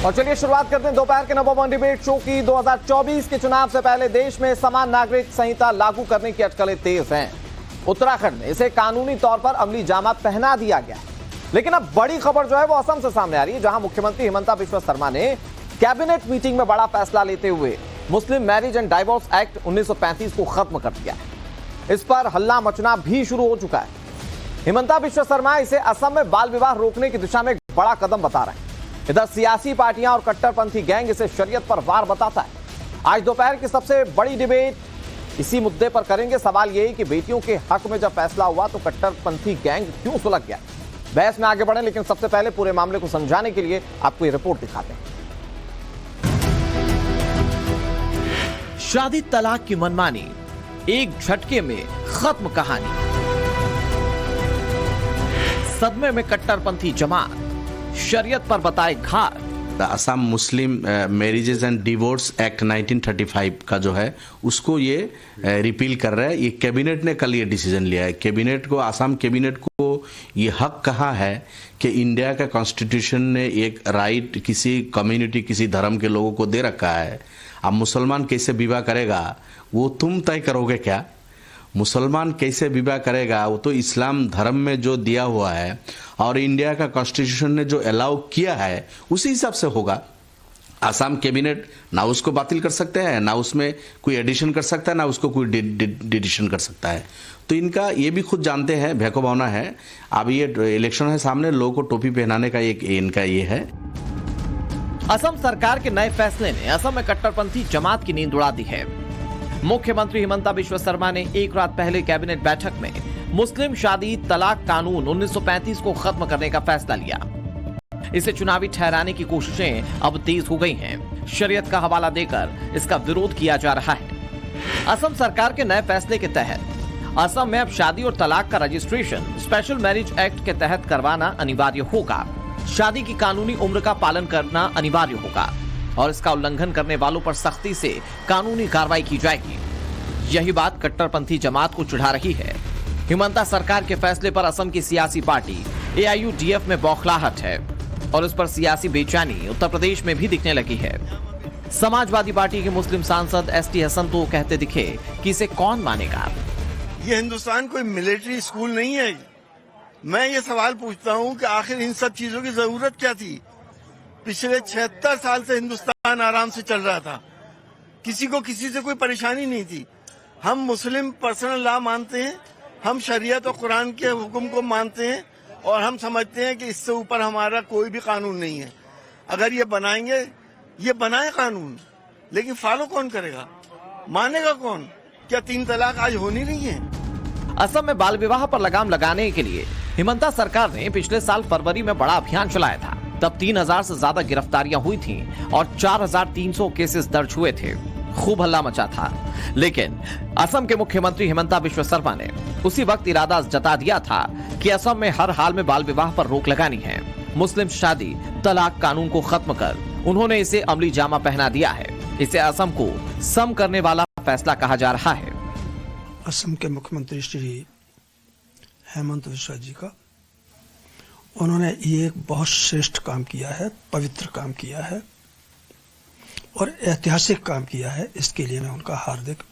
और चलिए शुरुआत करते हैं दोपहर के नंबर 1 डिबेट शो की। 2024 के चुनाव से पहले देश में समान नागरिक संहिता लागू करने की अटकलें तेज हैं। उत्तराखंड में इसे कानूनी तौर पर अमली जामा पहना दिया गया। लेकिन अब बड़ी खबर जो है वो असम से सामने आ रही है, जहां मुख्यमंत्री हिमंता बिश्वा शर्मा ने कैबिनेट मीटिंग में बड़ा फैसला लेते हुए मुस्लिम मैरिज एंड डाइवोर्स एक्ट 1935 को खत्म कर दिया। इस पर हल्ला मचना भी शुरू हो चुका है। हिमंता बिश्वा शर्मा इसे असम में बाल विवाह रोकने की दिशा में एक बड़ा कदम बता रहे हैं। इधर सियासी पार्टियां और कट्टरपंथी गैंग इसे शरीयत पर वार बताता है। आज दोपहर की सबसे बड़ी डिबेट इसी मुद्दे पर करेंगे। सवाल यही कि बेटियों के हक में जब फैसला हुआ तो कट्टरपंथी गैंग क्यों सुलग गया। बहस में आगे बढ़े, लेकिन सबसे पहले पूरे मामले को समझाने के लिए आपको ये रिपोर्ट दिखाते हैं। शादी तलाक की मनमानी, एक झटके में खत्म कहानी। सदमे में कट्टरपंथी जमात, शरीयत पर बताए घात। असम मुस्लिम मैरिजेज एंड डिवोर्स एक्ट 1935 का जो है उसको ये रिपील कर रहा है। ये कैबिनेट ने कल ये डिसीजन लिया है। कैबिनेट को, असम कैबिनेट को ये हक कहा है कि इंडिया का कॉन्स्टिट्यूशन ने एक राइट किसी कम्युनिटी, किसी धर्म के लोगों को दे रखा है। अब मुसलमान कैसे विवाह करेगा वो तुम तय करोगे क्या? मुसलमान कैसे विवाह करेगा वो तो इस्लाम धर्म में जो दिया हुआ है और इंडिया का कॉन्स्टिट्यूशन ने जो अलाउ किया है उसी हिसाब से होगा। असम कैबिनेट ना उसको बातिल कर सकते हैं, ना उसमें कोई एडिशन कर सकता है, ना उसको कोई डिडिशन कर सकता है। तो इनका ये भी खुद जानते हैं, भैको भावना है। अब ये इलेक्शन है सामने, लोगों को टोपी पहनाने का एक इनका ये है। असम सरकार के नए फैसले ने असम में कट्टरपंथी जमात की नींद उड़ा दी है। मुख्यमंत्री हिमंता बिश्वा शर्मा ने एक रात पहले कैबिनेट बैठक में मुस्लिम शादी तलाक कानून 1935 को खत्म करने का फैसला लिया। इसे चुनावी ठहराने की कोशिशें अब तेज हो गई हैं। शरीयत का हवाला देकर इसका विरोध किया जा रहा है। असम सरकार के नए फैसले के तहत असम में अब शादी और तलाक का रजिस्ट्रेशन स्पेशल मैरिज एक्ट के तहत करवाना अनिवार्य होगा। शादी की कानूनी उम्र का पालन करना अनिवार्य होगा और इसका उल्लंघन करने वालों पर सख्ती से कानूनी कार्रवाई की जाएगी। यही बात कट्टरपंथी जमात को चिढ़ा रही है। हिमंता सरकार के फैसले पर असम की सियासी पार्टी AIUDF में बौखलाहट है और इस पर सियासी बेचैनी उत्तर प्रदेश में भी दिखने लगी है। समाजवादी पार्टी के मुस्लिम सांसद ST हसन तो कहते दिखे कि इसे कौन मानेगा। ये हिंदुस्तान कोई मिलिट्री स्कूल नहीं है। मैं ये सवाल पूछता हूँ कि आखिर इन सब चीजों की जरूरत क्या थी? पिछले 76 साल से हिंदुस्तान आराम से चल रहा था, किसी को किसी से कोई परेशानी नहीं थी। हम मुस्लिम पर्सनल लॉ मानते हैं, हम शरीयत और कुरान के हुक्म को मानते हैं और हम समझते हैं कि इससे ऊपर हमारा कोई भी कानून नहीं है। अगर ये बनाएंगे, ये बनाए कानून, लेकिन फॉलो कौन करेगा, मानेगा कौन? क्या 3 तलाक आज होनी नहीं है? असम में बाल विवाह पर लगाम लगाने के लिए हिमंता सरकार ने पिछले साल फरवरी में बड़ा अभियान चलाया था। तब 3000 से ज्यादा गिरफ्तारियां हुई थीं और 4300 केसेस दर्ज हुए थे। खूब हल्ला मचा था। लेकिन असम के मुख्यमंत्री हिमंता बिश्वा शर्मा ने उसी वक्त इरादा जता दिया था कि असम में हर हाल में बाल विवाह पर रोक लगानी है। मुस्लिम शादी तलाक कानून को खत्म कर उन्होंने इसे अमली जामा पहना दिया है। इसे असम को सम करने वाला फैसला कहा जा रहा है। असम के मुख्यमंत्री श्री हेमंत बिश्वा जी का, उन्होंने ये एक बहुत श्रेष्ठ काम किया है, पवित्र काम किया है और ऐतिहासिक काम किया है। इसके लिए मैं उनका हार्दिक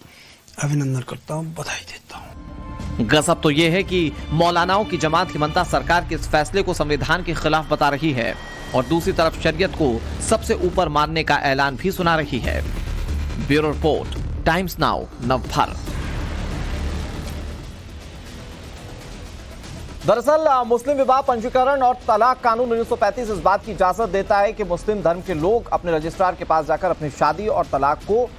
अभिनंदन करता हूं, बधाई देता हूं। गजब तो यह है कि मौलानाओं की जमात हिमंता सरकार के इस फैसले को संविधान के खिलाफ बता रही है और दूसरी तरफ शरीयत को सबसे ऊपर मानने का ऐलान भी सुना रही है। Bureau report, times now, Navbharat. दरअसल मुस्लिम विवाह पंजीकरण और तलाक कानून 1935 इस बात की इजाजत देता है कि मुस्लिम धर्म के लोग अपने रजिस्ट्रार के पास जाकर अपनी शादी और तलाक को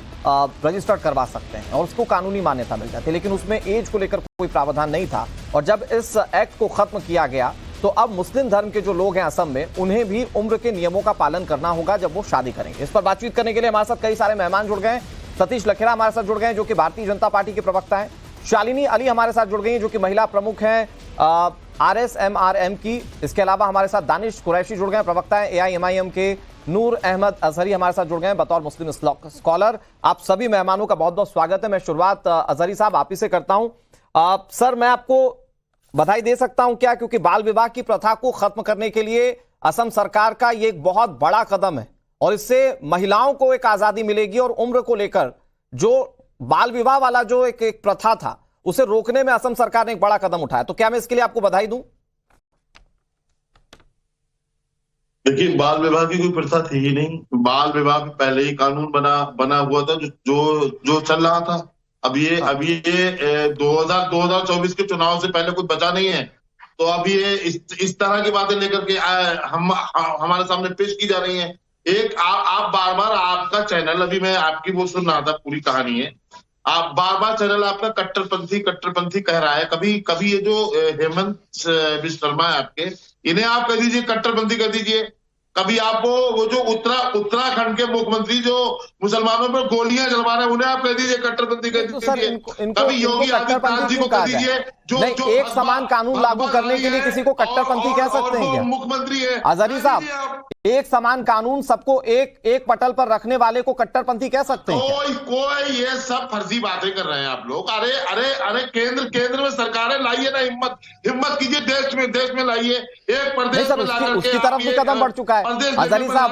रजिस्टर्ड करवा सकते हैं और उसको कानूनी मान्यता मिल जाती है। लेकिन उसमें एज को लेकर कोई प्रावधान नहीं था और जब इस एक्ट को खत्म किया गया तो अब मुस्लिम धर्म के जो लोग हैं असम में, उन्हें भी उम्र के नियमों का पालन करना होगा जब वो शादी करेंगे। इस पर बातचीत करने के लिए हमारे साथ कई सारे मेहमान जुड़ गए हैं। सतीश लखेरा हमारे साथ जुड़ गए हैं जो कि भारतीय जनता पार्टी के प्रवक्ता हैं। शालिनी अली हमारे साथ जुड़ गई हैं जो कि महिला प्रमुख हैं RSMRM की। इसके अलावा हमारे साथ दानिश कुरैशी जुड़ गए हैं, प्रवक्ता हैं AIMIM के। नूर अहमद अजहरी हमारे साथ जुड़ गए हैं बतौर मुस्लिम स्कॉलर। आप सभी मेहमानों का बहुत बहुत स्वागत है। मैं शुरुआत अजहरी साहब आप ही से करता हूं। सर, मैं आपको बधाई दे सकता हूं क्या, क्योंकि बाल विवाह की प्रथा को खत्म करने के लिए असम सरकार का ये एक बहुत बड़ा कदम है और इससे महिलाओं को एक आजादी मिलेगी और उम्र को लेकर जो बाल विवाह वाला जो एक प्रथा था उसे रोकने में असम सरकार ने एक बड़ा कदम उठाया। तो क्या मैं इसके लिए आपको बधाई दूं? देखिए, बाल विवाह की कोई प्रथा थी ही नहीं। बाल विवाह पे पहले ही कानून बना हुआ था जो चल रहा था। अब ये 2024 के चुनाव से पहले कुछ बचा नहीं है, तो अब ये इस तरह की बातें लेकर के हमारे सामने पेश की जा रही हैं। आप बार बार, आपका चैनल, अभी मैं आपकी वो सुन रहा था, पूरी कहानी है, आप बार बार चैनल आपका कट्टरपंथी कह रहा है। कभी ये जो हेमंत बिश्व शर्मा है आपके, इन्हें आप कह दीजिए कट्टरपंथी कर दीजिए। कभी आपको वो जो उत्तराखंड के मुख्यमंत्री जो मुसलमानों पर गोलियां चलवा रहे हैं, उन्हें आप कह दीजिए कट्टरपंथी कर दीजिए। कभी योगी आदित्यनाथ जी को कह दीजिए जो एक समान कानून लागू करने के लिए किसी को कट्टरपंथी कह सकते हैं क्या? मुख्यमंत्री है अजहरी साहब, एक समान कानून सबको एक पटल पर रखने वाले को कट्टरपंथी कह सकते हैं क्या? कोई ये सब फर्जी बातें कर रहे हैं आप लोग। अरे केंद्र में सरकारें लाइए ना, हिम्मत कीजिए, देश में लाइए। एक प्रदेश में उसकी तरफ भी कदम बढ़ चुका है। अजहरी साहब,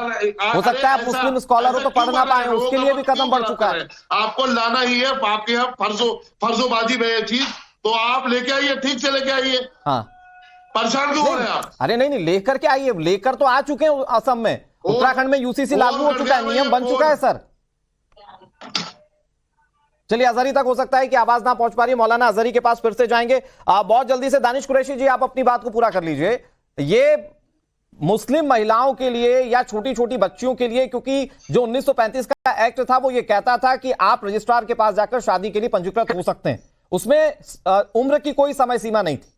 हो सकता है आप मुस्लिम स्कॉलर हो तो पढ़ ना पाए, उसके लिए भी कदम बढ़ चुका है। आपको लाना ही है, आपके यहाँ फर्जोबाजी में ये चीज, तो आप लेके आइए, ठीक से लेके आइए। हाँ, परेशान क्यों हो रहे हैं आप? अरे नहीं, लेकर के आइए, लेकर तो आ चुके हैं असम में। उत्तराखंड में यूसीसी लागू हो चुका है, नियम बन चुका है सर। चलिए, अजहरी तक हो सकता है कि आवाज ना पहुंच पा रही है, मौलाना अजहरी के पास फिर से जाएंगे बहुत जल्दी से। दानिश कुरैशी जी, आप अपनी बात को पूरा कर लीजिए। ये मुस्लिम महिलाओं के लिए या छोटी छोटी बच्चियों के लिए, क्योंकि जो 1935 का एक्ट था वो ये कहता था कि आप रजिस्ट्रार के पास जाकर शादी के लिए पंजीकृत हो सकते हैं, उसमें उम्र की कोई समय सीमा नहीं थी।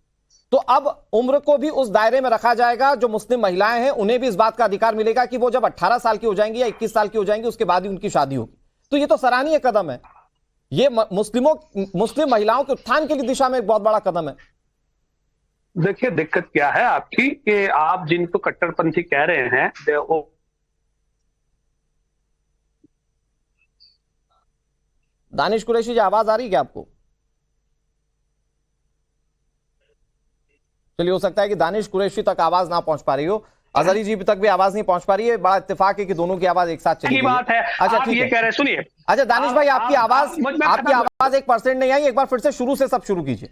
तो अब उम्र को भी उस दायरे में रखा जाएगा। जो मुस्लिम महिलाएं हैं उन्हें भी इस बात का अधिकार मिलेगा कि वो जब 18 साल की हो जाएंगी या 21 साल की हो जाएंगी उसके बाद ही उनकी शादी होगी। तो ये तो सराहनीय कदम है, ये मुस्लिम महिलाओं के उत्थान की दिशा में एक बहुत बड़ा कदम है। देखिए, दिक्कत क्या है आपकी कि आप जिनको कट्टरपंथी कह रहे हैं, दानिश कुरैशी जी, आवाज आ रही है क्या आपको? चलिए, हो सकता है कि दानिश कुरैशी तक आवाज ना पहुंच पा रही हो, अजहरी जी तक भी आवाज नहीं पहुंच पा रही है। बड़ा इत्तेफाक है कि दोनों की आवाज एक साथ चली गई बात है। अच्छा, ठीक है, कह रहे, सुनिए। अच्छा दानिश भाई, आपकी आवाज 1% नहीं आई, एक बार फिर से शुरू से सब शुरू कीजिए।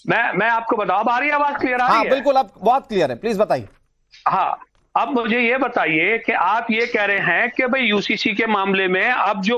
मैं आपको बताऊं, अब आ रही है आवाज? क्लियर आ रही है? हाँ बिल्कुल, अब बहुत क्लियर है, प्लीज बताइए। हाँ, अब मुझे ये बताइए कि आप ये कह रहे हैं कि भाई यूसीसी के मामले में अब जो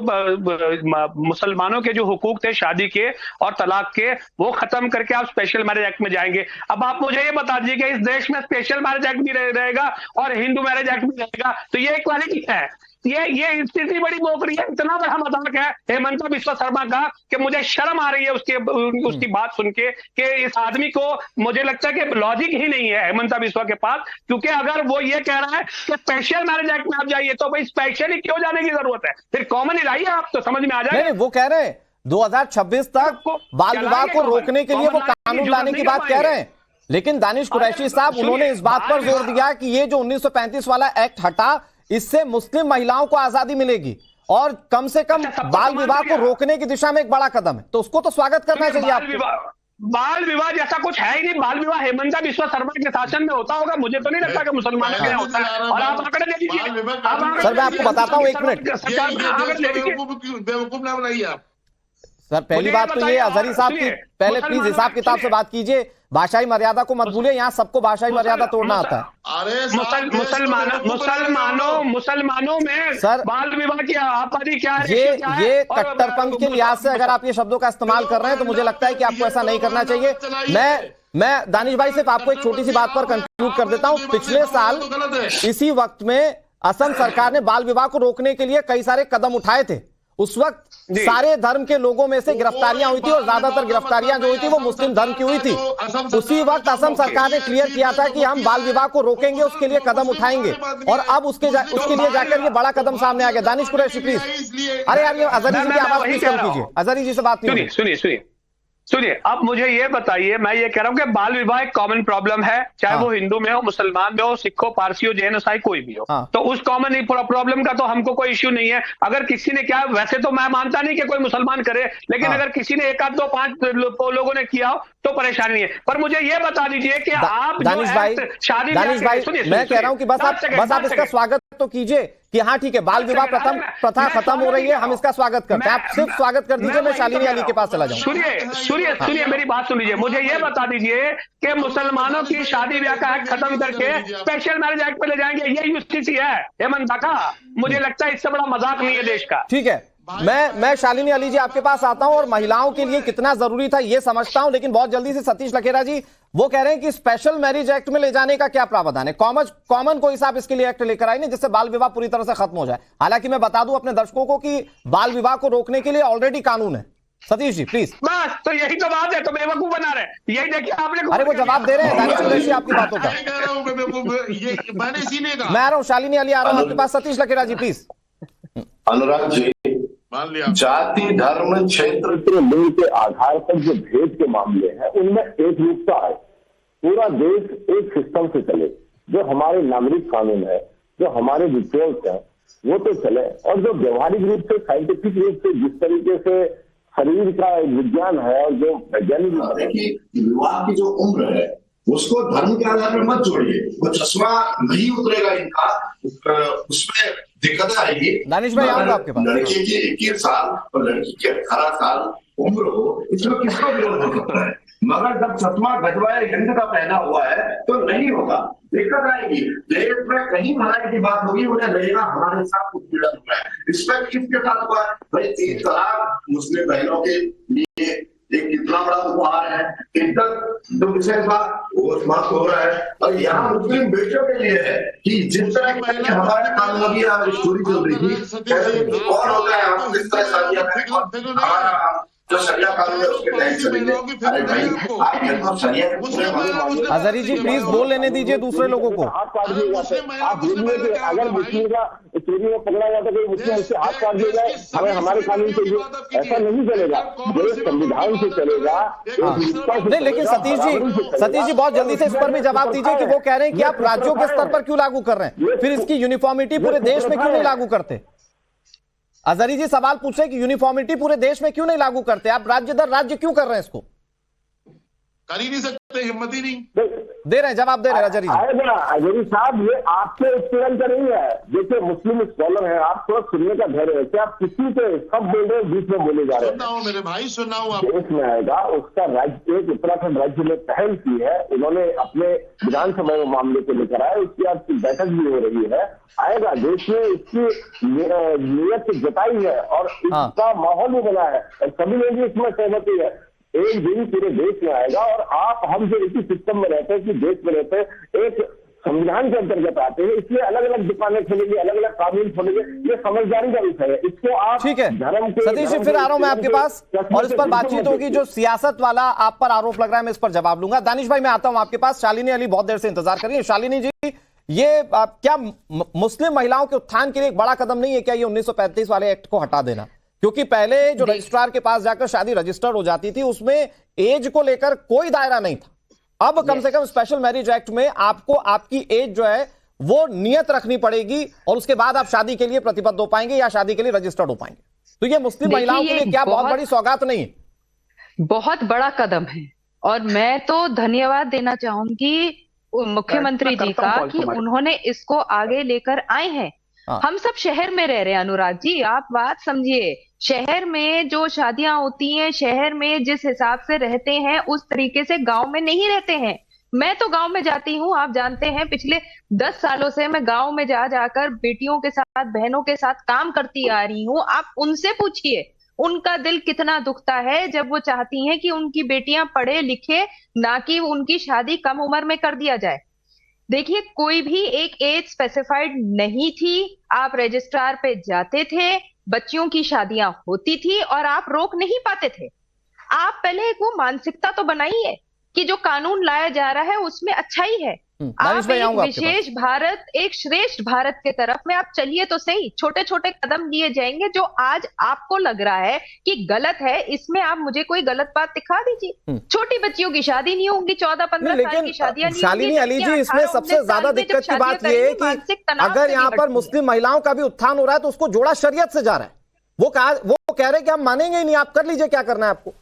मुसलमानों के जो हुकूक थे शादी के और तलाक के, वो खत्म करके आप स्पेशल मैरिज एक्ट में जाएंगे। अब आप मुझे ये बता दीजिए कि इस देश में स्पेशल मैरिज एक्ट भी रहेगा और हिंदू मैरिज एक्ट भी रहेगा, तो ये इक्वालिटी है? ये इतनी बड़ी नौकरी है, इतना बड़ा मजाक है हेमंत बिश्व शर्मा का कि मुझे शर्म आ रही है उसकी बात सुन के कि इस आदमी को, मुझे लगता है कि लॉजिक ही नहीं है हेमंत बिश्व के पास। क्योंकि अगर वो ये कह रहा है कि स्पेशल मैरिज एक्ट में आप जाइए, तो भाई स्पेशल ही क्यों जाने की जरूरत है? फिर कॉमन ही लाइए, आप तो समझ में आ जाएगा। नहीं, वो कह रहे हैं 2026 तक बाल विवाह को रोकने के लिए वो कानून लाने की बात कह रहे हैं। लेकिन दानिश कुरैशी साहब, उन्होंने इस बात पर जोर दिया कि ये जो 1935 वाला एक्ट हटा, इससे मुस्लिम महिलाओं को आजादी मिलेगी और कम से कम बाल विवाह को रोकने की दिशा में एक बड़ा कदम है, तो उसको तो स्वागत करना चाहिए आपको। बाल विवाह जैसा कुछ है ही नहीं। बाल विवाह हेमंत बिश्व शर्मा के शासन में होता होगा, मुझे तो नहीं लगता कि मुसलमानों में होता है। और आप आंकड़े ले लीजिए, सर मैं आपको बताता हूँ, 1 मिनट बेवकूफ ना बनाइए आप। सर, पहली बात तो ये अजहरी साहब की पहले प्लीज हिसाब किताब से बात कीजिए, भाषाई मर्यादा को मत भूलिए, यहाँ सबको भाषाई मर्यादा तोड़ना आता है। अरे मुसलमानों में सर, बाल विवाह की आपत्ति क्या है? ये कट्टरपंथ के लिहाज से अगर आप ये शब्दों का इस्तेमाल कर रहे हैं तो मुझे लगता है कि आपको ऐसा नहीं करना चाहिए। मैं दानिश भाई सिर्फ आपको एक छोटी सी बात पर कंक्लूड कर देता हूं। पिछले साल इसी वक्त में असम सरकार ने बाल विवाह को रोकने के लिए कई सारे कदम उठाए थे। उस वक्त सारे धर्म के लोगों में से गिरफ्तारियां हुई थी और ज्यादातर गिरफ्तारियां जो हुई थी वो मुस्लिम धर्म की हुई थी। उसी वक्त असम सरकार ने क्लियर किया था कि हम बाल विवाह को रोकेंगे, उसके लिए कदम उठाएंगे, और अब उसके लिए जाकर ये बड़ा कदम सामने आ गया। दानिश कुरैशी प्लीज, अरे यार ये अजहरी जी की आवाज प्लीज कम कीजिए, अजहरी जी से बात नहीं। सुनिए, अब मुझे ये बताइए, मैं ये कह रहा हूं कि बाल विवाह एक कॉमन प्रॉब्लम है, चाहे वो हिंदू में हो, मुसलमान में हो, सिख हो, पारसी हो, जैन ईसाई कोई भी हो। तो उस कॉमन प्रॉब्लम का तो हमको कोई इश्यू नहीं है। अगर किसी ने क्या, वैसे तो मैं मानता नहीं कि कोई मुसलमान करे, लेकिन अगर किसी ने 1 2 5 लोगों ने किया हो तो परेशानी नहीं है। पर मुझे ये बता दीजिए कि आप दानिश भाई, मैं कह रहा हूं कि बस आप इसका स्वागत तो कीजिए कि हाँ ठीक है, बाल विवाह प्रथा खत्म हो रही है, हम इसका स्वागत करते हैं। आप सिर्फ स्वागत कर दीजिए, मैं शालिनी अली के पास चला जाऊँ। सुनिए मेरी बात सुन लीजिए। मुझे ये बता दीजिए कि मुसलमानों की शादी ब्याह का एक्ट खत्म करके स्पेशल मैरिज एक्ट पे ले जाएंगे, ये यूसीसी है हेमंत काका? मुझे लगता है इससे बड़ा मजाक नहीं है देश का। ठीक है, मैं शालिनी अली जी आपके पास आता हूं और महिलाओं के लिए कितना जरूरी था ये समझता हूं, लेकिन बहुत जल्दी से सतीश लखेरा जी वो कह रहे हैं कि स्पेशल मैरिज एक्ट में ले जाने का क्या प्रावधान है? कॉमन कोई साहब इसके लिए एक्ट लेकर आए नहीं जिससे बाल विवाह पूरी तरह से खत्म हो जाए। हालांकि मैं बता दूं अपने दर्शकों को कि बाल विवाह को रोकने के लिए ऑलरेडी कानून है। सतीश जी प्लीज। बस तो यही तो बात है, तो बेवकूफ बना रहे हैं। यही देखिए आपने। अरे वो जवाब दे रहे हैं दानिश कुरैशी आपकी बातों का। मैंने इसीलिए कहा। मैं आ रहा हूं, शालिनी अली आ रहा हूं आपके पास। सतीश लखेरा जी प्लीज। अनुराग जी, मान लिया जाति, धर्म, क्षेत्र के लिंग के आधार पर जो भेद के मामले हैं उनमें एक रूपता है। पूरा देश एक सिस्टम से चले, जो हमारे नागरिक कानून है, जो हमारे रिचुअल्स हैं, वो तो चले, और जो व्यवहारिक रूप से साइंटिफिक रूप से जिस तरीके से शरीर का विज्ञान है और जो वैज्ञानिक है कि विवाह की जो उम्र है उसको धर्म के आधार पर मत जोड़िए। वो चश्मा नहीं उतरेगा इनका, उसमें दिक्कत आएगी। दानिश भाई आऊंगा आपके पास। लड़के की 21 साल और लड़की की 18 साल उम्र हो, इसमें किसका विरोध हो सकता है? मगर जब चश्मा गजवाए हिंद का पहना हुआ है तो नहीं होगा, दिक्कत आएगी। देश में कहीं भलाई की बात होगी, उन्हें लगेगा हमारे साथ कुछ पीड़न हुआ है। इसमें किसके साथ हुआ है भाई? 3 तलाक मुस्लिम बहनों के लिए एक कितना बड़ा उपहार है, इज्जत जो विशेष बात वो समाप्त हो रहा है। और यहाँ मुस्लिम बेटियों के लिए है कि जिस तरह की हमारे कानून की स्टोरी चल रही थी, कौन हो गया हम किस तरह शादियां हमारा जो शरिया कानून है उसके तहत चलेंगे। अरे भाई अजहरी जी प्लीज बोल लेने दीजिए दूसरे लोगों को। हाथ काट दिएगा आप बोलिए कि अगर मुस्लिम का चोरी में पकड़ा जाता कोई मुस्लिम उससे हाथ काट दिया जाए, हमें हमारे कानून से ऐसा नहीं चलेगा, जो संविधान से चलेगा। नहीं लेकिन सतीश जी बहुत जल्दी से इस पर भी जवाब दीजिए कि वो कह रहे हैं कि आप राज्यों के स्तर पर क्यों लागू कर रहे हैं, फिर इसकी यूनिफॉर्मिटी पूरे देश में क्यों नहीं लागू करते? अजहरी जी सवाल पूछ रहे हैं कि यूनिफॉर्मिटी पूरे देश में क्यों नहीं लागू करते? आप राज्य दर राज्य क्यों कर रहे हैं इसको? कर ही नहीं सकते, हिम्मत ही नहीं दे रहे हैं, जवाब दे रहे हैं अजहरी जी। अजहरी साहब ये आपके उत्पीड़न का नहीं है। देखिए मुस्लिम स्कॉलर हैं, आप थोड़ा सुनने का धैर्य रखिए। आप किसी से सब बोल रहे हैं, बीच में बोले जा रहे हैं। सुनना हो मेरे भाई, सुनना हो। देश में आएगा उसका राज्य, एक उत्तराखंड राज्य ने पहल की है, उन्होंने अपने विधानसभा में मामले को लेकर आए, उसकी आज बैठक भी हो रही है। आएगा, देश में इसकी नीयत जताई है और इसका माहौल भी बना है और सभी लोग इसमें सहमति है। एक दिन पूरे देश में आएगा और आप हम जो इसी सिस्टम में रहते हैं कि देश में रहते हैं, एक संविधान के अंतर्गत आते हैं, इसलिए अलग अलग दुकानें खुलेंगी, अलग अलग कानून खुलेंगे। ये समझदारी का विषय है। इसको आप ठीक है सतीश जी, फिर आ रहा हूं मैं आपके पास और इस पर बातचीत होगी। जो सियासत वाला आप पर आरोप लग रहा है मैं इस पर जवाब लूंगा। दानिश भाई मैं आता हूं आपके पास। शालिनी अली बहुत देर से इंतजार कर रही है। शालिनी जी, ये क्या मुस्लिम महिलाओं के उत्थान के लिए एक बड़ा कदम नहीं है क्या ये 1935 वाले एक्ट को हटा देना? क्योंकि पहले जो रजिस्ट्रार के पास जाकर शादी रजिस्टर्ड हो जाती थी उसमें एज को लेकर कोई दायरा नहीं था। अब कम से कम स्पेशल मैरिज एक्ट में आपको आपकी एज जो है वो नियत रखनी पड़ेगी और उसके बाद आप शादी के लिए प्रतिबद्ध हो पाएंगे या शादी के लिए रजिस्टर्ड हो पाएंगे। तो ये मुस्लिम महिलाओं के लिए क्या बहुत बड़ी सौगात नहीं है? बहुत बड़ा कदम है और मैं तो धन्यवाद देना चाहूंगी मुख्यमंत्री जी का कि उन्होंने इसको आगे लेकर आए हैं। हम सब शहर में रह रहे हैं अनुराग जी, आप बात समझिए। शहर में जो शादियां होती हैं, शहर में जिस हिसाब से रहते हैं उस तरीके से गांव में नहीं रहते हैं। मैं तो गांव में जाती हूँ, आप जानते हैं पिछले 10 सालों से मैं गांव में जाकर बेटियों के साथ, बहनों के साथ काम करती आ रही हूँ। आप उनसे पूछिए उनका दिल कितना दुखता है जब वो चाहती हैं कि उनकी बेटियां पढ़े लिखे, ना कि उनकी शादी कम उम्र में कर दिया जाए। देखिए कोई भी एक एज स्पेसिफाइड नहीं थी, आप रजिस्ट्रार पे जाते थे, बच्चियों की शादियां होती थी और आप रोक नहीं पाते थे। आप पहले एक वो मानसिकता तो बनाइए कि जो कानून लाया जा रहा है उसमें अच्छाई है। आप एक विशेष भारत, एक श्रेष्ठ भारत के तरफ में आप चलिए तो सही। छोटे छोटे कदम लिए जाएंगे जो आज आपको लग रहा है कि गलत है, इसमें आप मुझे कोई गलत बात दिखा दीजिए। छोटी बच्चियों की शादी नहीं होंगी, 14-15 साल की शादियां नहीं होंगी। शालिनी अली जी, इसमें सबसे ज्यादा दिक्कत की बात यह है कि अगर यहाँ पर मुस्लिम महिलाओं का भी उत्थान हो रहा है तो उसको जोड़ा शरीयत से जा रहा है। वो कह रहे हैं कि हम मानेंगे ही नहीं, आप कर लीजिए क्या करना है आपको।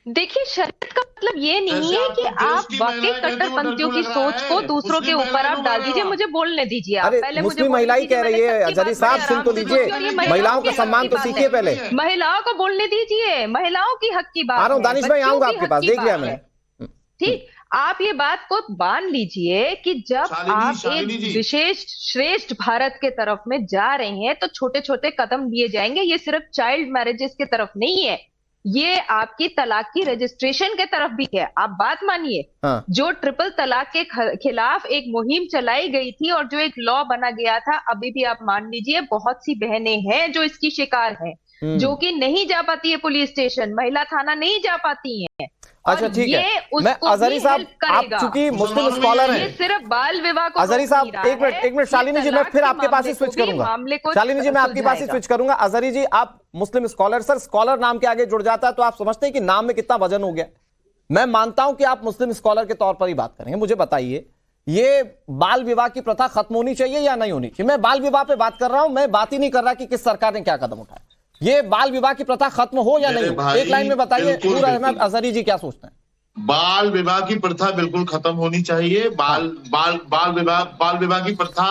देखिए, शरीयत का मतलब ये नहीं है कि आप वाकई कट्टरपंथियों की सोच को दूसरों के ऊपर आप डाल दीजिए। मुझे बोलने दीजिए आप। पहले मुस्लिम महिला ही कह रही है, अजहरी साहब सुन तो लीजिए, महिलाओं का सम्मान तो सीखिए पहले। महिलाओं को बोलने दीजिए, महिलाओं की हक की बात। आ रहा हूं दानिश भाई, आऊंगा आपके पास, देख लिया मैंने। ठीक, आप ये बात को मान लीजिए कि जब आप एक विशेष श्रेष्ठ भारत के तरफ में जा रहे हैं तो छोटे छोटे कदम लिए जाएंगे। ये सिर्फ चाइल्ड मैरिजेस की तरफ नहीं है, ये आपकी तलाक की रजिस्ट्रेशन के तरफ भी है। आप बात मानिए, जो ट्रिपल तलाक के खिलाफ एक मुहिम चलाई गई थी और जो एक लॉ बना गया था, अभी भी आप मान लीजिए बहुत सी बहनें हैं जो इसकी शिकार हैं, जो कि नहीं जा पाती है पुलिस स्टेशन, महिला थाना नहीं जा पाती हैं। अच्छा ठीक है, मैं अजहरी साहब, आप चूंकि मुस्लिम स्कॉलर हैं, सिर्फ बाल विवाह को अजहरी साहब एक मिनट शालिनी जी, मैं फिर आपके पास ही स्विच करूंगा। शालिनी जी मैं आपके पास ही स्विच करूंगा। अजहरी जी, आप मुस्लिम स्कॉलर, सर स्कॉलर नाम के आगे जुड़ जाता है तो आप समझते हैं कि नाम में कितना वजन हो गया। मैं मानता हूं कि आप मुस्लिम स्कॉलर के तौर पर ही बात करेंगे। मुझे बताइए, ये बाल विवाह की प्रथा खत्म होनी चाहिए या नहीं होनी चाहिए? मैं बाल विवाह पे बात कर रहा हूं, मैं बात ही नहीं कर रहा कि किस सरकार ने क्या कदम उठाया। ये बाल विवाह की प्रथा खत्म हो या नहीं हो, एक लाइन में बताइए। नूर अहमद अजहरी जी क्या सोचते हैं? बाल विवाह की प्रथा बिल्कुल खत्म होनी चाहिए। बाल विवाह की प्रथा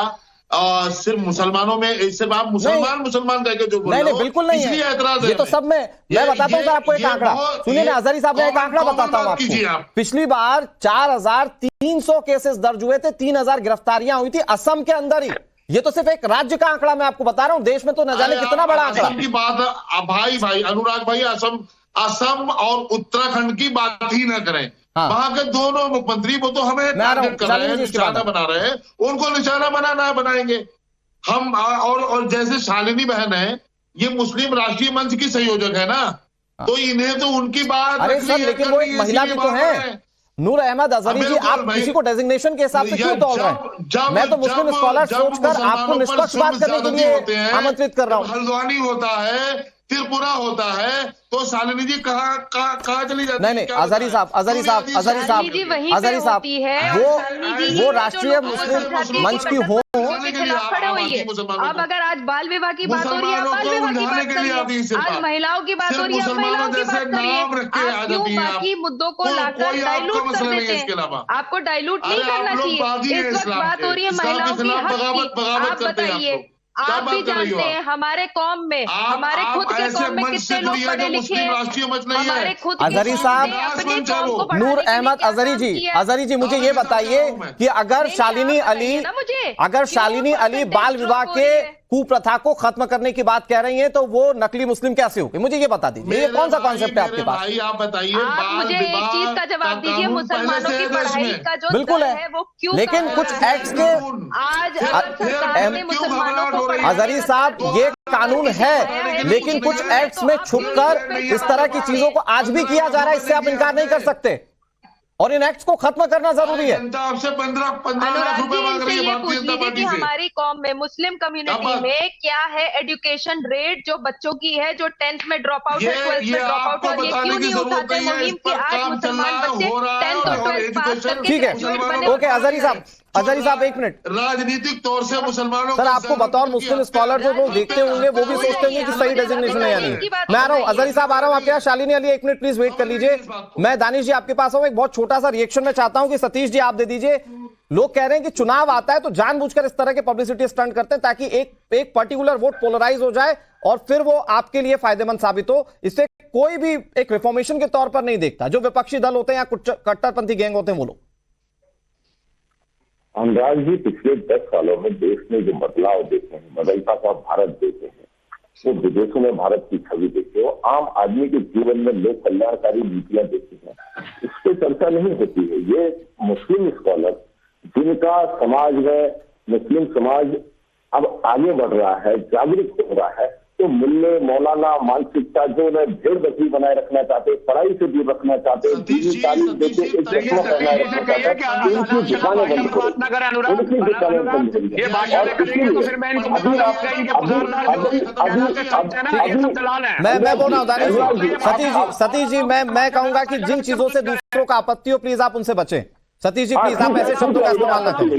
और सिर्फ मुसलमानों में, सिर्फ आप मुसलमान कह के जो बोल रहे हो, बिल्कुल नहीं है, ऐतराज है। ये तो सब में मैं बताता हूँ सर आपको एक आंकड़ा। सुनिए ना अजहरी साहब, मैं एक आंकड़ा बताता हूँ आपको। पिछली बार 4300 केसेस दर्ज हुए थे, 3000 गिरफ्तारियां हुई थी असम के अंदर ही। ये तो सिर्फ एक राज्य का आंकड़ा मैं आपको बता रहा हूं, देश में तो न जाने कितना बड़ा आंकड़ा। असम की बात भाई अनुराग भाई, असम और उत्तराखंड की बात ही ना करें। वहां के दोनों मुख्यमंत्री वो तो हमें टारगेट कर रहे हैं, निशाना बना रहे हैं, उनको निशाना ना बनाएंगे हम। और जैसे शालिनी बहन है, ये मुस्लिम राष्ट्रीय मंच की संयोजक है ना, तो इन्हें तो उनकी बात, अरे सर लेकिन वो एक महिला भी तो है। नूर अहमद अजहरी जी, आप किसी को डेजिग्नेशन के हिसाब से क्यों तोड़ रहे हैं? मैं तो मुस्लिम स्कॉलर सोचकर आपको निष्पक्ष बात करने के लिए आमंत्रित कर रहा हूँ। हल्द्वानी होता है, त्रिपुरा होता है, तो शालिनी जी कहाँ चली जाती है? नहीं अजहरी साहब वो राष्ट्रीय मुस्लिम मंच की हो। अब अगर आज बाल विवाह की बात हो रही है, बाल विवाह की बात करिए। आज महिलाओं की बात हो रही है, महिलाओं की बात करिए। आप क्यों बाकी मुद्दों को लाकर डाइल्यूट कर देते हैं? आपको डाइल्यूट नहीं करना चाहिए। इस वक्त बात हो रही है महिलाओं की हक की। आप बताइए, आप भी जानते हैं हमारे कौम में, हमारे खुद के कौम में कितने लोग पढ़े लिखे हैं, हमारे खुद अजहरी साहब, नूर अहमद अजहरी जी मुझे ये बताइए कि अगर शालिनी अली बाल विवाह के कुप्रथा को खत्म करने की बात कह रही हैं तो वो नकली मुस्लिम कैसे होगी? मुझे ये बता दीजिए, ये कौन सा कॉन्सेप्ट है आपके पास? आप बताइए, आप मुझे एक चीज का जवाब दीजिए, मुसलमानों की पढ़ाई का जो बिल्कुल है वो क्यों, लेकिन कुछ एक्ट्स के आज सरकार ने मुसलमानों को अजहरी साहब ये कानून है, लेकिन कुछ एक्ट्स में छुपकर इस तरह की चीजों को आज भी किया जा रहा है, इससे आप इनकार नहीं कर सकते और इन एक्ट्स को खत्म करना जरूरी है। आपसे 15 लाख रुपए मांग रही है भारतीय जनता पार्टी से। हमारी कौम में, मुस्लिम कम्युनिटी में क्या है एजुकेशन रेट जो बच्चों की है, जो 10th में ड्रॉप आउट है, 12th में ड्रॉप आउट है, ये क्यों नहीं उठाते मुहिम कि आज मुसलमान बच्चे 10th और 12th पास करके ठीक है, ओके अजहरी साहब एक मिनट। राजनीतिक तौर से मुसलमानों, सर आपको बतौर मुस्लिम स्कॉलर जो लोग देखते होंगे वो भी सोचते होंगे कि सही डेजिग्नेशन है या नहीं। मैं आ रहा हूँ अजहरी साहब, आ रहा हूँ आपके यहाँ। शालिनी अली एक मिनट प्लीज वेट कर लीजिए। मैं दानिश जी आपके पास हूँ, एक बहुत छोटा सा रिएक्शन मैं चाहता हूँ कि सतीश जी आप दे दीजिए। लोग कह रहे हैं कि चुनाव आता है तो जानबूझकर इस तरह के पब्लिसिटी स्टंट करते हैं ताकि एक पर्टिकुलर वोट पोलराइज हो जाए और फिर वो आपके लिए फायदेमंद साबित हो। इससे कोई भी एक रिफॉर्मेशन के तौर पर नहीं देखता। जो विपक्षी दल होते हैं या कट्टरपंथी गैंग होते हैं वो लोग। अनुराग जी, पिछले 10 सालों में देश में जो बदलाव देखे हैं, बदलता हुआ भारत देखे हैं, वो विदेशों में भारत की छवि देखे हो, आम आदमी के जीवन में लोक कल्याणकारी नीतियां देखी हैं, इस पर चर्चा नहीं होती है। ये मुस्लिम स्कॉलर जिनका समाज में मुस्लिम समाज अब आगे बढ़ रहा है, जागरूक हो रहा है, तो मुल्ले मौलाना मानसिकता जो उन्हें भेड़ बकरी बनाए रखना चाहते, पढ़ाई से दूर रखना चाहते, तालीम देते एक चश्मा बनाए रखना चाहते, उनकी दुकानें बंद करो, उनकी दुकानें बंद मैं बोल रहा हूँ दानिश सतीश जी मैं कहूंगा कि जिन चीजों से दूसरों का आपत्ति हो प्लीज आप उनसे बचें। सतीश जी प्लीज आप ऐसे शब्दों का इस्तेमाल ना करें।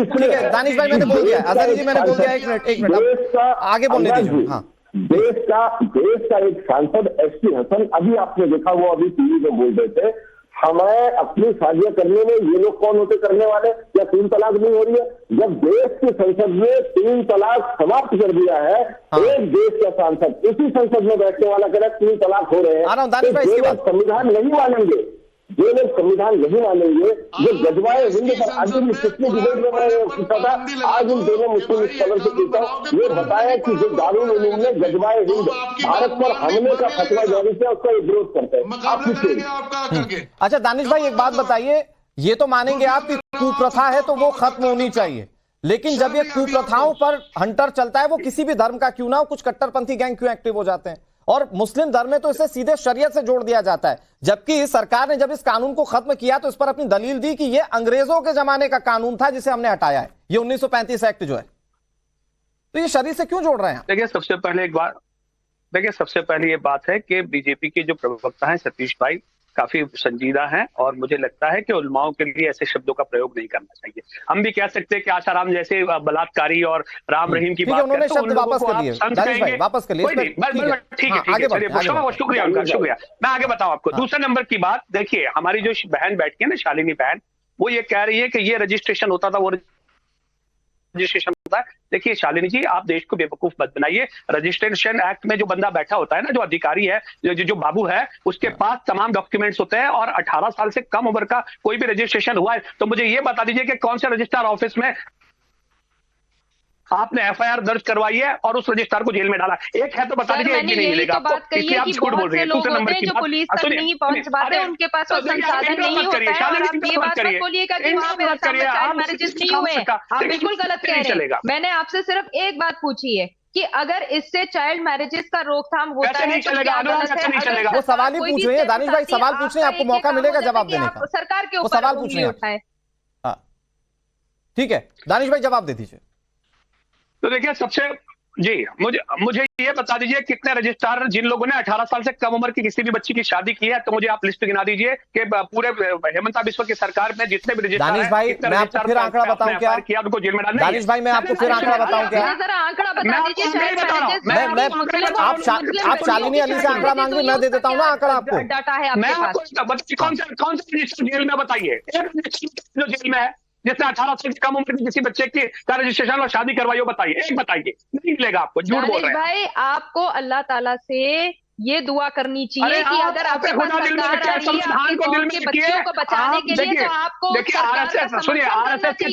ठीक है दानिश भाई मैंने बोल दिया, अजहरी जी मैंने बोल दिया, एक मिनट आगे बोलने दीजिए। हाँ देश का एक सांसद एसटी हसन, अभी आपने देखा, वो अभी टीवी में बोल रहे थे, हमें अपनी शादियां करने में ये लोग कौन होते करने वाले, या 3 तलाक नहीं हो रही है? जब देश की संसद ने 3 तलाक समाप्त कर दिया है, एक देश का सांसद इसी संसद में बैठने वाला कह रहा है 3 तलाक हो रहे हैं, तो जो लोग संविधान नहीं मानेंगे, जो लोग संविधान नहीं मानेंगे, जो गजवाए हिंद पर आगे भी पिछले डिबेट में मैं पूछा था, आज इन दोनों मुस्लिम स्कॉलर से पूछा हूं, ये बताया कि जो दारुल उलूम ने गजवाए हिंद भारत पर हमले का फतवा जारी किया, उसका विरोध करते हैं। आप पूछिए। अच्छा दानिश भाई, एक बात बताइए, ये तो मानेंगे आप कि कुप्रथा है तो वो खत्म होनी चाहिए, लेकिन जब ये कुप्रथाओं पर हंटर चलता है, वो किसी भी धर्म का क्यों ना हो, कुछ कट्टरपंथी गैंग क्यों एक्टिव हो जाते हैं, और मुस्लिम धर्म में तो इसे सीधे शरीयत से जोड़ दिया जाता है, जबकि सरकार ने जब इस कानून को खत्म किया तो इस पर अपनी दलील दी कि ये अंग्रेजों के जमाने का कानून था जिसे हमने हटाया है, ये 1935 एक्ट जो है, तो ये शरीयत से क्यों जोड़ रहे हैं? देखिए सबसे पहले ये बात है कि बीजेपी के जो प्रवक्ता हैं सतीश भाई काफी संजीदा हैं, और मुझे लगता है कि उलमाओं के लिए ऐसे शब्दों का प्रयोग नहीं करना चाहिए। हम भी कह सकते हैं कि आशाराम जैसे बलात्कारी और राम रहीम की बात उन्होंने शब्द वापस कर लिए, वापस कर लिए, ठीक है, शुक्रिया उनका, शुक्रिया। मैं आगे बताऊं आपको। दूसरे नंबर की बात देखिए, हमारी जो बहन बैठती है ना, शालिनी बहन, वो ये कह रही है कि ये रजिस्ट्रेशन होता था, वो रजिस्ट्रेशन होता है। देखिए शालिनी जी, आप देश को बेवकूफ मत बनाइए। रजिस्ट्रेशन एक्ट में जो बंदा बैठा होता है ना, जो अधिकारी है, जो बाबू है, उसके पास तमाम डॉक्यूमेंट्स होते हैं, और 18 साल से कम उम्र का कोई भी रजिस्ट्रेशन हुआ है तो मुझे ये बता दीजिए कि कौन से रजिस्ट्रार ऑफिस में आपने एफआईआर दर्ज करवाई है और उस रजिस्ट्रार को जेल में डाला। एक है तो बता दीजिए, एक भी नहीं मिलेगा आपको, इसलिए आप झूठ बोल रही है। दूसरे नंबर की बात, पुलिस तक नहीं पहुंच पाते, उनके पास वो संसाधन नहीं होता है, और आप ये बात मत बोलिएगा कि वहाँ मेरे सामने चाइल्ड मैरिजेस नहीं हुए, आप बिल्कुल गलत कह रहे हैं। मैंने आपसे सिर्फ एक बात पूछी है कि अगर इससे चाइल्ड मैरिजेस का रोकथाम होता है तो क्या गलत है? वो सवाल ही पूछ रहे हैं दानिश भाई, सवाल पूछ रहे हैं, आपको मौका मिलेगा जवाब देने का। सरकार के ऊपर सवाल पूछ रहे हैं, ठीक है दानिश भाई जवाब दे दीजिए। तो देखिए मुझे ये बता दीजिए कितने रजिस्ट्रार जिन लोगों ने 18 साल से कम उम्र की किसी भी बच्ची की शादी की है, तो मुझे आप लिस्ट गिना दीजिए कि पूरे हेमंता बिस्वा की सरकार में जितने भी रजिस्ट्रार दानिश भाई मैं आपको फिर आंकड़ा बताऊं क्या किया, उनको जेल में डालना। दानिश भाई मैं आपको फिर आंकड़ा बताऊं क्या? जरा आंकड़ा बता दीजिए। आप शालिनी अली से आंकड़ा मांग रही, मैं दे देता हूँ ना आंकड़ा आपको। डाटा है आपके पास? कौन सा रजिस्टर जेल में बताइए, जो जेल में है जिसने 18 से कम उम्र की किसी बच्चे की का रजिस्ट्रेशन और शादी करवाई हो, बताइए, एक बताइए। नहीं मिलेगा आपको, झूठ बोल रहे हैं भाई। आपको अल्लाह ताला से ये दुआ करनी चाहिए कि अगर आपके पास सरकार आ रही है आपके गांव के बच्चों को बचाने के लिए, तो आपको आरएसएस के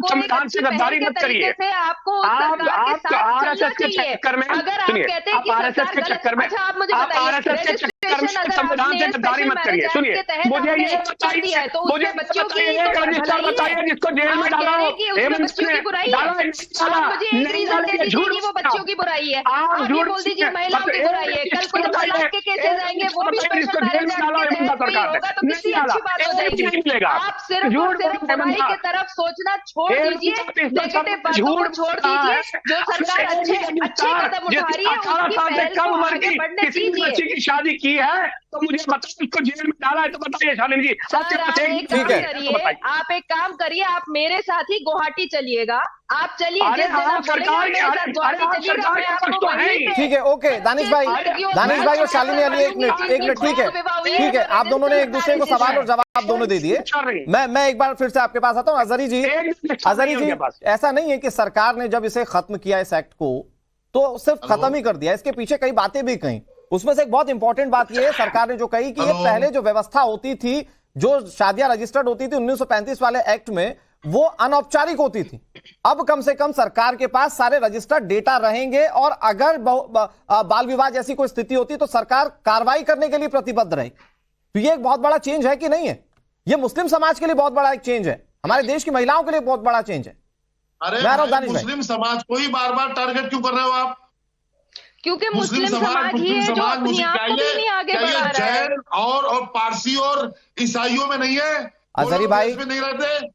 संविधान से गद्दारी मत करिए। आपको आरएसएस के चक्कर में, अगर आप कहते हैं कि आरएसएस के चक्कर में, आप आरएसएस के चक्कर में संविधान से गद्दारी मत करिए। सुनिए, मुझे ये बताइए, मुझे एक रजिस्टर बताइए जिसको जेल में डाला हो। बच्चों की बुराई है, मुझे एक रीजन दे दीजिए कि वो बच्चों की बुराई है, आप ये बोल दीजिए महिलाओं की बुराई है। कल को जब तलाक के केसेस आएंगे वो भी स्पेशल मैरिज एक्ट के तहत नहीं होगा, तो कितनी अच्छी बात हो जाएगी। आप सिर्फ और सिर्फ बुराई की तरफ सोचना छोड़ दीजिए, नेगेटिव बातों को छोड़ दीजिए। जो सरकार अच्छे कदम उठा रही है उसकी पहल को आगे बढ़ने दीजिए। की शादी की है तो मुझे बताइए, उसको जेल में डाला है तो बताइए शालिनी जी। आप एक काम करिए, आप मेरे साथ ही गुवाहाटी चलिएगा, आप चलिए, ठीक है, ओके दानिश भाई और शालिनी अली, एक मिनट, ठीक है, आप दोनों ने एक दूसरे को सवाल और जवाब दोनों दे दिए। मैं एक बार फिर से आपके पास आता हूँ। अजहरी जी, ऐसा नहीं है कि सरकार ने जब इसे खत्म किया इस एक्ट को तो सिर्फ खत्म ही कर दिया, इसके पीछे कई बातें भी कहीं। उसमें से एक बहुत इंपॉर्टेंट बात यह है सरकार ने जो कही कि ये पहले जो व्यवस्था होती थी, जो शादियां रजिस्टर्ड होती थी 1935 वाले एक्ट में, वो अनौपचारिक होती थी। अब कम से कम सरकार के पास सारे रजिस्टर्ड डेटा रहेंगे, और अगर बाल विवाह जैसी कोई स्थिति होती तो सरकार कार्रवाई करने के लिए प्रतिबद्ध रहेगी। तो ये एक बहुत बड़ा चेंज है कि नहीं है? ये मुस्लिम समाज के लिए बहुत बड़ा एक चेंज है, हमारे देश की महिलाओं के लिए बहुत बड़ा चेंज है। अरे मुस्लिम समाज को ही बार बार टारगेट क्यों कर रहे हो आप? क्योंकि मुस्लिम समाज ही है जो अपने आप को भी नहीं आगे बढ़ा रहा है। जैन और पारसी और ईसाइयों में नहीं है। अजहरी भाई, नहीं रहते।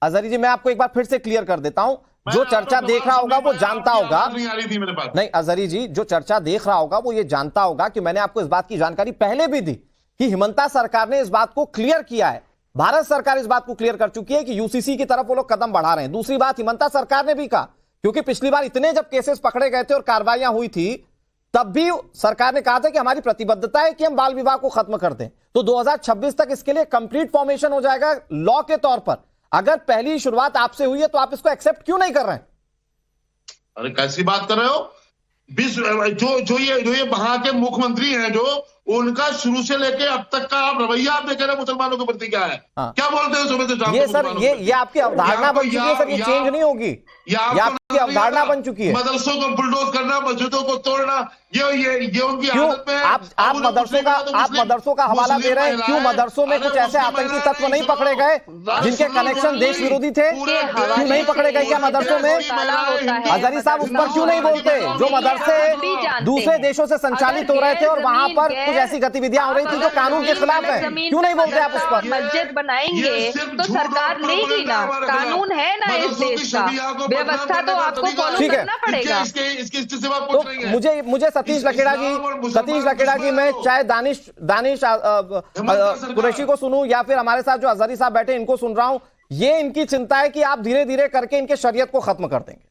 अजहरी जी मैं आपको एक बार फिर से क्लियर कर देता हूं। जो चर्चा देख रहा होगा वो जानता होगा, नहीं आ रही थी मेरे पास। नहीं अजहरी जी, जो चर्चा देख रहा होगा वो ये जानता होगा कि मैंने आपको इस बात की जानकारी पहले भी दी कि हिमंता सरकार ने इस बात को क्लियर किया है, भारत सरकार इस बात को क्लियर कर चुकी है कि यूसीसी की तरफ वो लोग कदम बढ़ा रहे हैं। दूसरी बात, हिमंता सरकार ने भी कहा क्योंकि पिछली बार इतने जब केसेस पकड़े गए थे और कार्रवाइयां हुई थी, तब भी सरकार ने कहा था कि हमारी प्रतिबद्धता है कि हम बाल विवाह को खत्म कर दें। तो 2026 तक इसके लिए कंप्लीट फॉर्मेशन हो जाएगा लॉ के तौर पर। अगर पहली शुरुआत आपसे हुई है तो आप इसको एक्सेप्ट क्यों नहीं कर रहे हैं? अरे कैसी बात कर रहे हो? जो ये वहां के मुख्यमंत्री हैं, जो उनका शुरू से लेके अब तक का आप रवैया आप देख रहे हैं मुसलमानों के प्रति क्या है? हाँ। क्या बोलते हैं सुबह से शाम ये तक सर, मुसलमानों ये आपकी अवधारणा बन चुकी है सर, ये चेंज नहीं होगी। ये आपकी अवधारणा बन चुकी है। मदरसों को बुलडोज करना, मस्जिदों को तोड़ना, ये उनकी क्यों आदत में है। आप मदरसों का हवाला दे रहे हैं? क्यों मदरसों में कुछ ऐसे आतंकी तत्व नहीं पकड़े गए जिनके कनेक्शन देश विरोधी थे? क्यों नहीं पकड़े गए क्या मदरसों में? हजारी साहब उस पर क्यों नहीं बोलते? जो मदरसे दूसरे देशों से संचालित हो रहे थे और वहां पर कुछ ऐसी गतिविधियां हो रही थी जो कानून के खिलाफ है, क्यों नहीं बोलते आप उस पर? मस्जिद बनाएंगे तो सरकार लेगी ना, कानून है ना इस देश का, व्यवस्था तो आपको फॉलो करना पड़ेगा। तो मुझे सतीश लकेड़ा जी, मैं चाहे दानिश कुरैशी को सुनूं या फिर हमारे साथ जो अजहरी साहब बैठे इनको सुन रहा हूं, ये इनकी चिंता है कि आप धीरे धीरे करके इनके शरीयत को खत्म कर देंगे।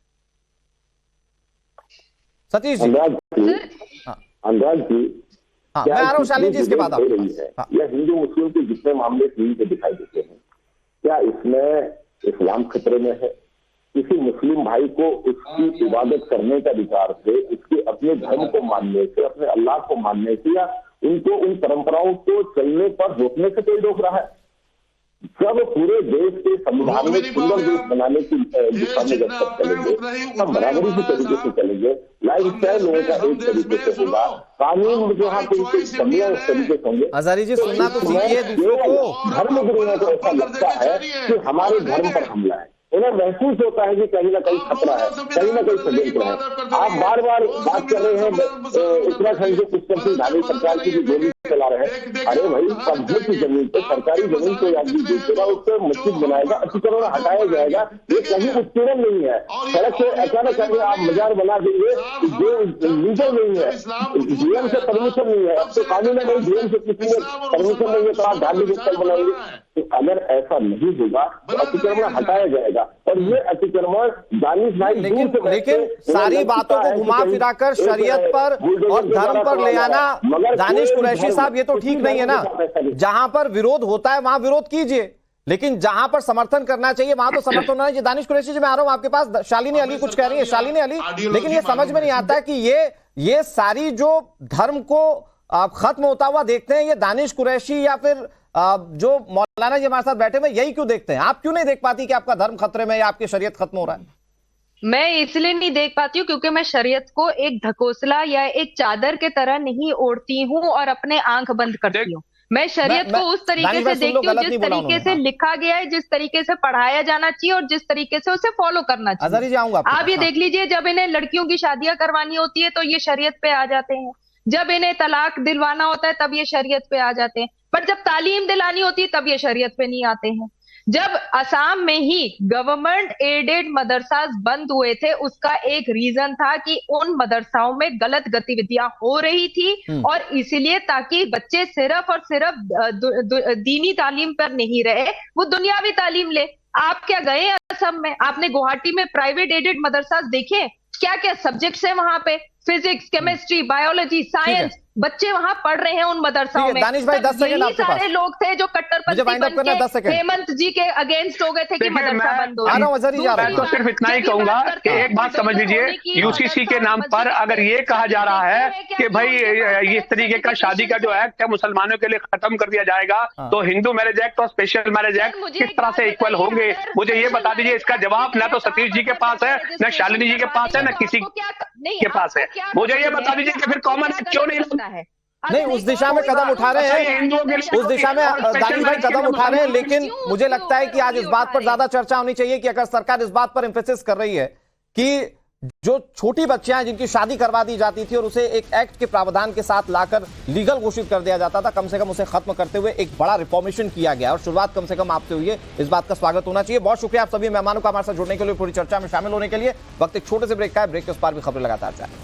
सतीश जी, अनुराग जी, हाँ, मैं आ रहा हूँ शालिनी जी, इसके बाद आप या हिंदू मुस्लिम के जितने मामले टीवी पे दिखाई देते हैं, क्या इसमें इस्लाम खतरे में है? किसी मुस्लिम भाई को उसकी इबादत करने का अधिकार से, उसके अपने धर्म को मानने से, अपने अल्लाह को मानने से, या उनको उन परंपराओं को चलने पर रोकने से कोई रोक रहा है? जब पूरे देश के संविधान में सुंदर देश बनाने की दिशा में जब तक चलेंगे, हम बराबरी के तरीके से चलेंगे, लाइफ स्टाइल लोगों का एक तरीके से होगा, कानून जो यहाँ पे कमियां उस तरीके से होंगे। अजहरी जी, सुनना तो सीखिए दूसरों को। धर्म गुरुओं को ऐसा लगता है कि हमारे धर्म पर हमला है, उन्हें महसूस होता है कि कहीं ना कहीं खतरा है, कहीं ना कहीं षड्यंत्र है। आप बार बार बात कर रहे हैं उत्तराखंड के पुष्कर सिंह धामी सरकार की जो गोली चला रहे हैं। अरे भाई, कब्जे की जमीन पे, सरकारी जमीन को आदमी बेचेगा, उसको मस्जिद बनाएगा, अतिक्रमण हटाया जाएगा, ये कहीं उत्पीड़न नहीं है। सड़क से अचानक आप मजार बना देंगे जो लीगल नहीं है, डीएम से परमिशन नहीं है, अब तो कानून है नहीं, डीएम से किसी में परमिशन नहीं है तो आप धार्मिक स्थल बनाएंगे। तो अगर ऐसा नहीं होगा तो अतिक्रमण हटाया जाएगा, और ये अतिक्रमण दानिश भाई लेकिन सारी बातों को घुमा फिराकर शरीयत पर और धर्म पर ले आना, दानिश कुरैशी साहब, ये तो ठीक नहीं है ना। जहां पर विरोध होता है वहां विरोध कीजिए, लेकिन जहां पर समर्थन करना चाहिए वहां तो समर्थन होना चाहिए। दानिश कुरैशी जी, मैं आ रहा हूं आपके पास। शालिनी अली कुछ कह रही है। शालिनी अली, लेकिन ये समझ में नहीं आता है कि ये सारी जो धर्म को खत्म होता हुआ देखते हैं, ये दानिश कुरैशी या फिर जो मौलाना जी हमारे साथ बैठे हुए, यही क्यों देखते हैं? आप क्यों नहीं देख पाती कि आपका धर्म खतरे में या आपकी शरीयत खत्म हो रहा है? मैं इसलिए नहीं देख पाती हूँ क्योंकि मैं शरीयत को एक ढकोसला या एक चादर के तरह नहीं ओढ़ती हूँ और अपने आंख बंद करती हूँ। मैं शरीयत को उस तरीके से देखती हूँ जिस तरीके से लिखा गया है, जिस तरीके से पढ़ाया जाना चाहिए और जिस तरीके से उसे फॉलो करना चाहिए। आप ये देख लीजिए, जब इन्हें लड़कियों की शादियां करवानी होती है तो ये शरीयत पे आ जाते हैं, जब इन्हें तलाक दिलवाना होता है तब ये शरीयत पे आ जाते हैं, पर जब तालीम दिलानी होती है तब ये शरीयत पे नहीं आते हैं। जब असम में ही गवर्नमेंट एडेड मदरसास बंद हुए थे, उसका एक रीजन था कि उन मदरसाओं में गलत गतिविधियां हो रही थी, और इसीलिए ताकि बच्चे सिर्फ और सिर्फ दीनी तालीम पर नहीं रहे, वो दुनियावी तालीम ले। आप क्या गए असम में? आपने गुवाहाटी में प्राइवेट एडेड मदरसास देखे? क्या क्या सब्जेक्ट्स है वहां पे? फिजिक्स, केमिस्ट्री, बायोलॉजी, साइंस, बच्चे वहां पढ़ रहे हैं उन मदरसाओं में। दानिश भाई, 10 सेकंड आपके पास। सारे लोग थे जो कट्टरपंथी बनके हेमंत जी के अगेंस्ट हो गए थे कि मदरसा बंद हो। मैं तो सिर्फ इतना ही कहूंगा कि एक बात समझ लीजिए, यूसीसी के नाम पर अगर ये कहा जा रहा है कि भाई इस तरीके का शादी का जो एक्ट है मुसलमानों के लिए खत्म कर दिया जाएगा, तो हिंदू मैरिज एक्ट और स्पेशल मैरिज एक्ट किस तरह से इक्वल होंगे? मुझे ये बता दीजिए। इसका जवाब ना तो सतीश जी के पास है, न शालिनी जी के पास है, न किसी के पास है। मुझे ये बता दीजिए कि फिर कॉमन एक्ट क्यों नहीं है? नहीं, उस दिशा में कदम उठा रहे हैं, उस दिशा में दानिश भाई कदम उठा रहे हैं, लेकिन मुझे लगता है कि आज इस बात पर ज्यादा चर्चा होनी चाहिए कि अगर सरकार इस बात पर एम्फेसिस कर रही है कि जो छोटी बच्चियां हैं जिनकी शादी करवा दी जाती थी और उसे एक एक्ट के प्रावधान के साथ लाकर लीगल घोषित कर दिया जाता था, कम से कम उसे खत्म करते हुए एक बड़ा रिफॉर्मेशन किया गया और शुरुआत कम से कम आपसे हुई है, इस बात का स्वागत होना चाहिए। बहुत शुक्रिया आप सभी मेहमानों का हमारे साथ जुड़ने के लिए, पूरी चर्चा में शामिल होने के लिए। वक्त एक छोटे से ब्रेक का है, ब्रेक के उस पार भी खबरें लगातार जाए।